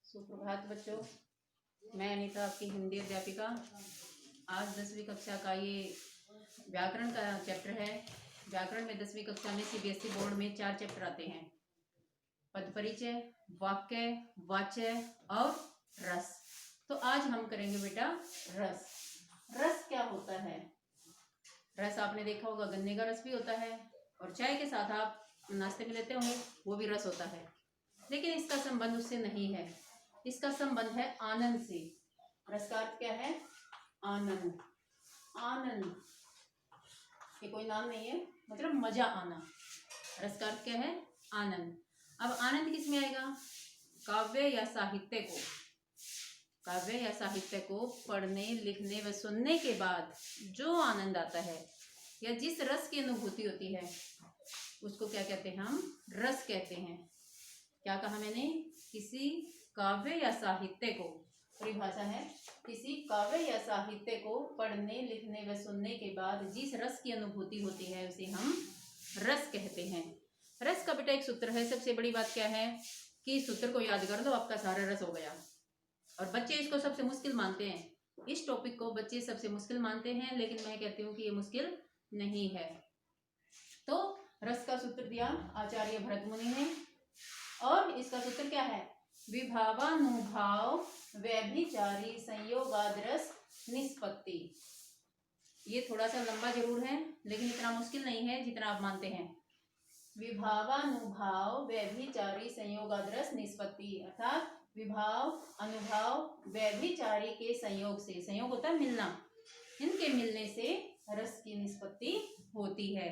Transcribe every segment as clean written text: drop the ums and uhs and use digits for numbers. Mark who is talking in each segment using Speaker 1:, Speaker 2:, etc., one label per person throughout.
Speaker 1: सुप्रभात बच्चों, मैं अनीता आपकी हिंदी अध्यापिका। आज 10वीं कक्षा का ये व्याकरण का चैप्टर है। व्याकरण में 10वीं कक्षा में सीबीएसई बोर्ड में 4 चैप्टर आते हैं: पद परिचय, वाक्य, वाच्य और रस। तो आज हम करेंगे बेटा रस। रस क्या होता है? रस आपने देखा होगा, गन्ने का रस भी होता है और चाय के साथ आप नाश्ते में लेते होंगे, वो भी रस होता है। लेकिन इसका संबंध उससे नहीं है, इसका संबंध है आनंद से। रस का अर्थ क्या है? आनंद। आनंद ये कोई नाम नहीं है, मतलब मजा आना। रस का अर्थ क्या है? आनंद। अब आनंद किस में आएगा? काव्य या साहित्य को, काव्य या साहित्य को पढ़ने, लिखने व सुनने के बाद जो आनंद आता है या जिस रस की अनुभूति होती है उसको क्या कहते हैं? हम रस कहते हैं। क्या कहा मैंने? किसी काव्य या साहित्य को, परिभाषा है, किसी काव्य या साहित्य को पढ़ने, लिखने व सुनने के बाद जिस रस की अनुभूति होती है उसे हम रस कहते हैं। रस का बेटा एक सूत्र है। सबसे बड़ी बात क्या है कि सूत्र को याद कर लो, आपका सारा रस हो गया। और बच्चे इसको सबसे मुश्किल मानते हैं, इस टॉपिक को बच्चे सबसे मुश्किल मानते हैं, लेकिन मैं कहती हूँ कि ये मुश्किल नहीं है। तो रस का सूत्र दिया आचार्य भरत मुनि ने, और इसका सूत्र क्या है? विभावानुभाव व्यभिचारी संयोगाद्रस निष्पत्ति। ये थोड़ा सा लंबा जरूर है, लेकिन इतना मुश्किल नहीं है जितना आप मानते हैं। विभावानुभाव व्यभिचारी संयोगाद्रस निष्पत्ति, अर्थात विभाव, अनुभाव, व्यभिचारी के संयोग से, संयोग होता है मिलना, इनके मिलने से रस की निष्पत्ति होती है।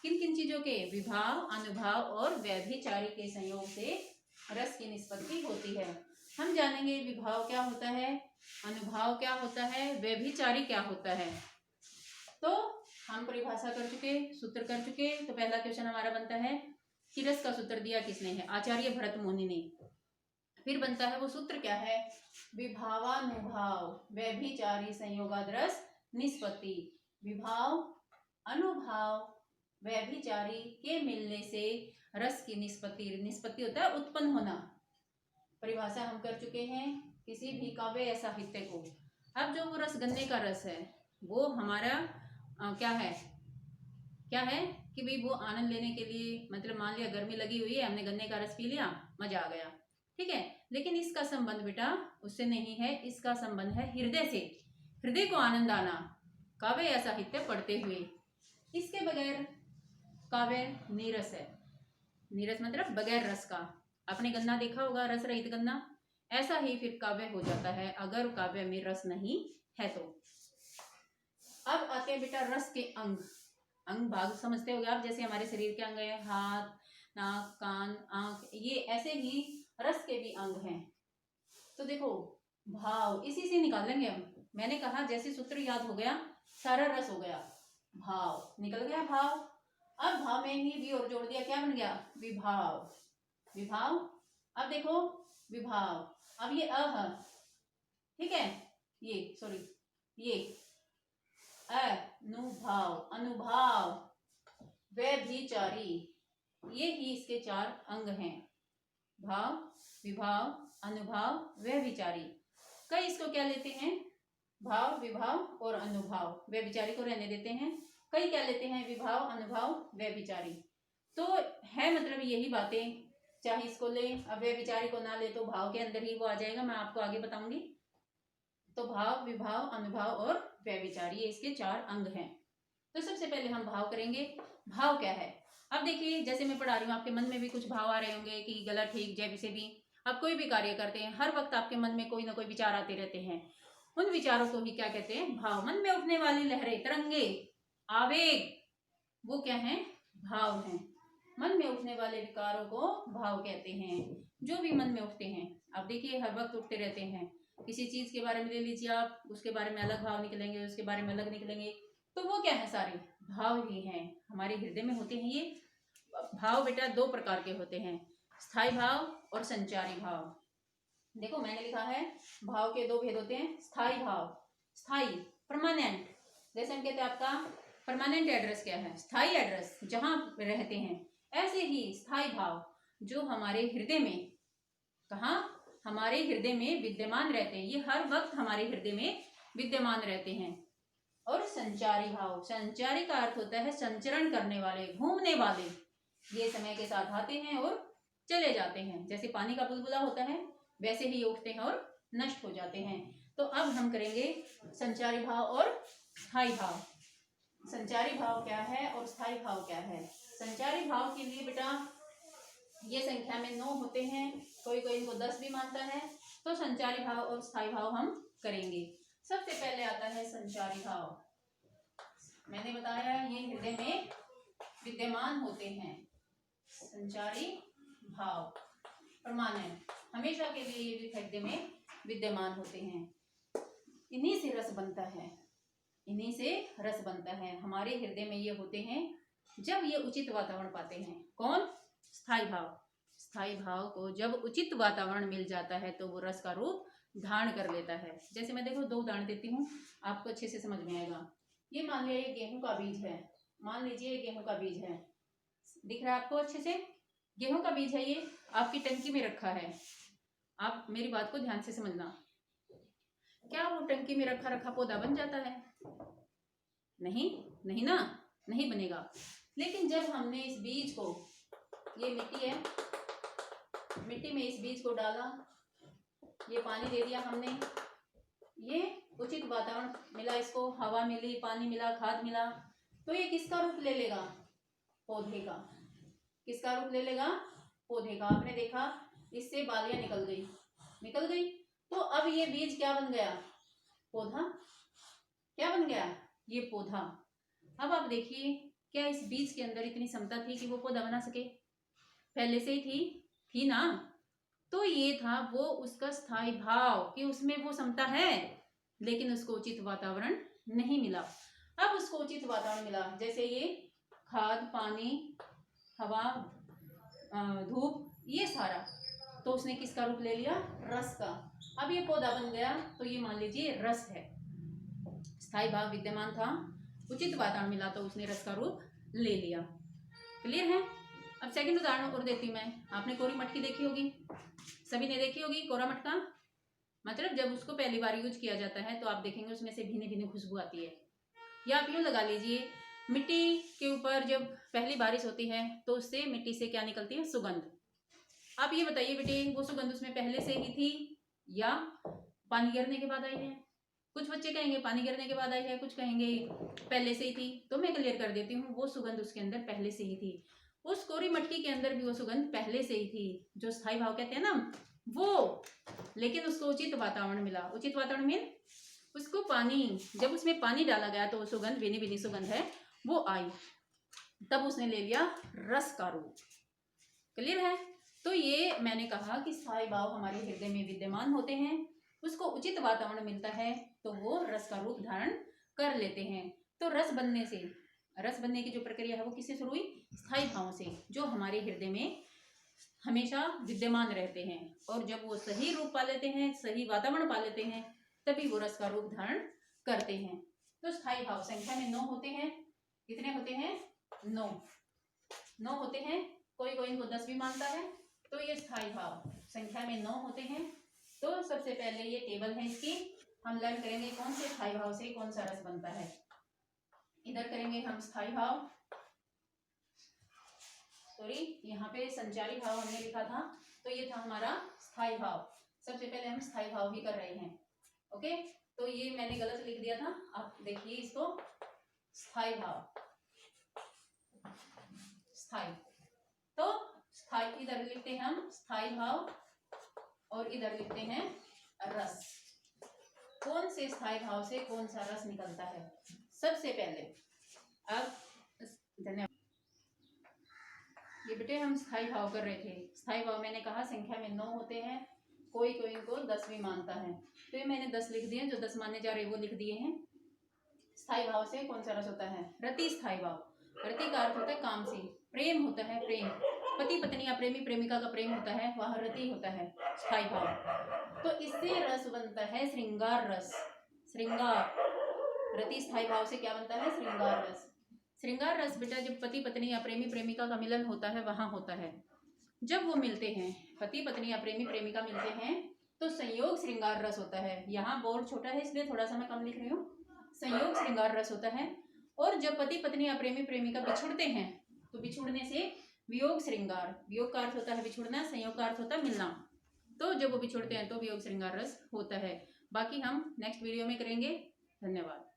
Speaker 1: किन किन चीजों के? विभाव, अनुभाव और व्यभिचारी के संयोग से रस की निष्पत्ति होती है। हम जानेंगे विभाव क्या होता है, अनुभाव क्या होता है, व्यभिचारी क्या होता है। तो हम परिभाषा कर चुके, सूत्र कर चुके। तो पहला क्वेश्चन हमारा बनता है कि रस का सूत्र दिया किसने है? आचार्य भरत मुनि ने। फिर बनता है वो सूत्र क्या है? विभावानुभाव व्यभिचारी संयोगाद्रस निष्पत्ति। विभाव, अनुभाव, व्यभिचारी के मिलने से रस की निष्पत्ति, निष्पत्ति होता है उत्पन्न होना। परिभाषा हम कर चुके हैं किसी भी काव्य या साहित्य को। अब जो वो रस, गन्ने का रस है, वो हमारा क्या है? क्या है कि भाई वो आनंद लेने के लिए, मतलब मान लिया गर्मी लगी हुई है, हमने गन्ने का रस पी लिया, मजा आ गया, ठीक है। लेकिन इसका संबंध बेटा उससे नहीं है, इसका संबंध है हृदय से। हृदय को आनंद आना काव्य या साहित्य पढ़ते हुए। इसके बगैर काव्य नीरस है। नीरस मतलब बगैर रस का। आपने गन्ना देखा होगा, रस रहित गन्ना, ऐसा ही फिर काव्य हो जाता है अगर काव्य में रस नहीं है तो। अब आते हैं बेटा रस के अंग। अंग भाग समझते होगे आप, जैसे हमारे शरीर के अंग है, हाथ, नाक, कान, आंख, ये ऐसे ही रस के भी अंग हैं। तो देखो भाव इसी से निकालेंगे हम। मैंने कहा जैसे सूत्र याद हो गया, सारा रस हो गया, भाव निकल गया। भाव, अब भाव में ही भी और जोड़ दिया, क्या बन गया? विभाव। विभाव, अब देखो विभाव, अब ये अ, ठीक है, ये सॉरी, ये अनुभाव, अनुभाव, व्यभिचारी, ये ही इसके 4 अंग हैं। भाव, विभाव, अनुभाव, व्यभिचारी। कई इसको क्या लेते हैं? भाव, विभाव और अनुभाव, व्यभिचारी को रहने देते हैं। कई क्या लेते हैं? विभाव, अनुभाव, व्यभिचारी। तो है मतलब यही बातें, चाहे इसको ले, अब व्यभिचारी को ना ले तो भाव के अंदर ही वो आ जाएगा, मैं आपको आगे बताऊंगी। तो भाव, विभाव, अनुभाव और व्यभिचारी, ये इसके 4 अंग हैं। तो सबसे पहले हम भाव करेंगे। भाव क्या है? अब देखिए, जैसे मैं पढ़ा रही हूँ, आपके मन में भी कुछ भाव आ रहे होंगे कि गलत, ठीक, जैसे भी आप कोई भी कार्य करते हैं, हर वक्त आपके मन में कोई ना कोई विचार आते रहते हैं। उन विचारों को ही क्या कहते हैं? भाव। मन में उठने वाली लहरें, तरंगे, आवेग, वो क्या है? भाव हैं। मन में उठने वाले विकारों को भाव कहते हैं, जो भी मन में उठते हैं। अब देखिए हर वक्त उठते रहते हैं। किसी चीज के बारे में ले लीजिए आप, उसके बारे में अलग भाव निकलेंगे, उसके बारे में अलग निकलेंगे, तो वो क्या है? सारे भाव ही हैं, हमारे हृदय में होते हैं। ये भाव बेटा 2 प्रकार के होते हैं, स्थायी भाव और संचारी भाव। देखो मैंने लिखा है भाव के 2 भेद होते हैं। स्थायी भाव, स्थायी, परमानेंट, जैसे हम कहते हैं आपका परमानेंट एड्रेस क्या है? स्थायी एड्रेस, जहां रहते हैं। ऐसे ही स्थायी भाव, जो हमारे हृदय में, कहाँ, हमारे हृदय में विद्यमान रहते हैं, ये हर वक्त हमारे हृदय में विद्यमान रहते हैं। और संचारी भाव, संचारी का अर्थ होता है संचरण करने वाले, घूमने वाले, ये समय के साथ आते हैं और चले जाते हैं। जैसे पानी का बुलबुला होता है वैसे ही उठते हैं और नष्ट हो जाते हैं। तो अब हम करेंगे संचारी भाव और स्थायी भाव। संचारी भाव क्या है और स्थायी भाव क्या है? संचारी भाव के लिए बेटा ये संख्या में 9 होते हैं, कोई कोई इनको 10 भी मानता है। तो संचारी भाव और स्थायी भाव हम करेंगे। सबसे पहले आता है संचारी भाव। मैंने बताया ये हृदय में विद्यमान होते हैं। संचारी भाव परमानेंट, हमेशा के लिए ये भी हृदय में विद्यमान होते हैं। इन्हीं से रस बनता है, इन्हीं से रस बनता है। हमारे हृदय में ये होते हैं जब ये उचित वातावरण पाते हैं। कौन? स्थायी भाव। स्थायी भाव को जब उचित वातावरण मिल जाता है तो वो रस का रूप धारण कर लेता है। जैसे मैं देखो 2 उदाहरण देती हूँ, आपको अच्छे से समझ में आएगा। ये मान लिया ये गेहूं का बीज है, मान लीजिए गेहूं का बीज है, दिख रहा है आपको अच्छे से? गेहूं का बीज है, ये आपकी टंकी में रखा है। आप मेरी बात को ध्यान से समझना। क्या वो टंकी में रखा रखा पौधा बन जाता है? नहीं, नहीं ना, नहीं बनेगा। लेकिन जब हमने इस बीज को, ये मिट्टी है, मिट्टी में इस बीज को डाला, ये पानी दे दिया हमने, ये उचित वातावरण मिला, इसको हवा मिली, पानी मिला, खाद मिला, तो ये किसका रूप ले लेगा? पौधे का। किसका रूप ले लेगा? पौधे का। आपने देखा इससे बालियां निकल गई, निकल गई, तो अब ये बीज क्या बन गया? पौधा। क्या बन गया? ये पौधा। अब आप देखिए, क्या इस बीज के अंदर इतनी क्षमता थी कि वो पौधा बना सके? पहले से ही थी ना। तो ये था वो उसका स्थायी भाव कि उसमें वो क्षमता है, लेकिन उसको उचित वातावरण नहीं मिला। अब उसको उचित वातावरण मिला, जैसे ये खाद, पानी, हवा, धूप, ये सारा, तो उसने किसका रूप ले लिया? रस का। अब ये पौधा बन गया, तो ये मान लीजिए रस है। स्थायी भाव विद्यमान था, उचित वातावरण मिला तो उसने रस का रूप ले लिया। क्लियर है? अब सेकंड उदाहरण और देती हूँ मैं। आपने कोरी मटकी देखी होगी, सभी ने देखी होगी। कोरा मटका मतलब जब उसको पहली बार यूज किया जाता है तो आप देखेंगे उसमें से भीनी भीनी खुशबू आती है। या आप यूँ लगा लीजिए, मिट्टी के ऊपर जब पहली बारिश होती है तो उससे मिट्टी से क्या निकलती है? सुगंध। आप ये बताइए बेटे, वो सुगंध उसमें पहले से ही थी या पानी गिरने के बाद आई है? कुछ बच्चे कहेंगे पानी गिरने के बाद आई है, कुछ कहेंगे पहले से ही थी। तो मैं क्लियर कर देती हूँ, वो सुगंध उसके अंदर पहले से ही थी। उस कोरी मटकी के अंदर भी वो सुगंध पहले से ही थी, जो स्थायी भाव कहते हैं ना वो। लेकिन उसको उचित वातावरण मिला। उचित वातावरण मीन उसको पानी, जब उसमें पानी डाला गया तो वो सुगंध, भीनी भीनी सुगंध है, वो आई, तब उसने ले लिया रस का रूप। क्लियर है? तो ये मैंने कहा कि स्थायी भाव हमारे हृदय में विद्यमान होते हैं, उसको उचित वातावरण मिलता है तो वो रस का रूप धारण कर लेते हैं। तो रस बनने की जो प्रक्रिया है वो किससे शुरू हुई? स्थायी भावों से, जो हमारे हृदय में हमेशा विद्यमान रहते हैं। और जब वो सही रूप पा लेते हैं, सही वातावरण पा लेते हैं, तभी वो रस का रूप धारण करते हैं। तो स्थायी भाव संख्या में 9 होते हैं। कितने होते हैं? 9 होते हैं। कोई कोई इनको 10 भी मानता है। तो ये स्थायी भाव संख्या में 9 होते हैं। तो सबसे पहले ये टेबल है इसकी, हम लर्न करेंगे कौन से स्थायी भाव से कौन सा रस बनता है। इधर करेंगे हम स्थायी भाव, सॉरी यहाँ पे संचारी भाव हमने लिखा था, तो ये था हमारा स्थायी भाव। सबसे पहले हम स्थायी भाव ही कर रहे हैं। ओके, तो ये मैंने गलत लिख दिया था, आप देखिए इसको। स्थायी भाव, स्थायी, तो स्थायी इधर लिखते हैं हम स्थायी भाव और इधर लिखते हैं रस। कौन से स्थायी भाव से कौन सा रस निकलता है? सबसे पहले अब धन्यवाद। ये बेटे हम स्थायी भाव कर रहे थे। स्थायी भाव मैंने कहा संख्या में 9 होते हैं। कोई कोई इनको 10 भी मानता है, तो ये मैंने 10 लिख दिए, जो 10 मानने जा रहे वो लिख दिए हैं। स्थायी भाव से कौन सा रस होता है? रति स्थायी भाव। रति का अर्थ होता है काम से, प्रेम होता है, प्रेम, पति पत्नी या प्रेमी प्रेमिका का प्रेम होता है, वह रति होता है स्थायी भाव। तो इससे रस बनता है श्रृंगार रस। श्रृंगार, रति स्थायी भाव से क्या बनता है? श्रृंगार रस। श्रृंगार रस बेटा जब पति पत्नी या प्रेमी प्रेमिका का मिलन होता है वहां होता है। जब वो मिलते हैं, पति पत्नी या प्रेमी प्रेमिका मिलते हैं, तो संयोग श्रृंगार रस होता है। यहाँ बोर्ड छोटा है इसलिए थोड़ा सा मैं कम लिख रही हूँ। संयोग श्रृंगार रस होता है। और जब पति पत्नी या प्रेमी प्रेमिका बिछुड़ते हैं, तो बिछुड़ने से वियोग श्रृंगार, वियोग का अर्थ होता है बिछुड़ना, संयोग का अर्थ होता है मिलना। तो जब वो बिछुड़ते हैं तो वियोग श्रृंगार रस होता है। बाकी हम नेक्स्ट वीडियो में करेंगे। धन्यवाद।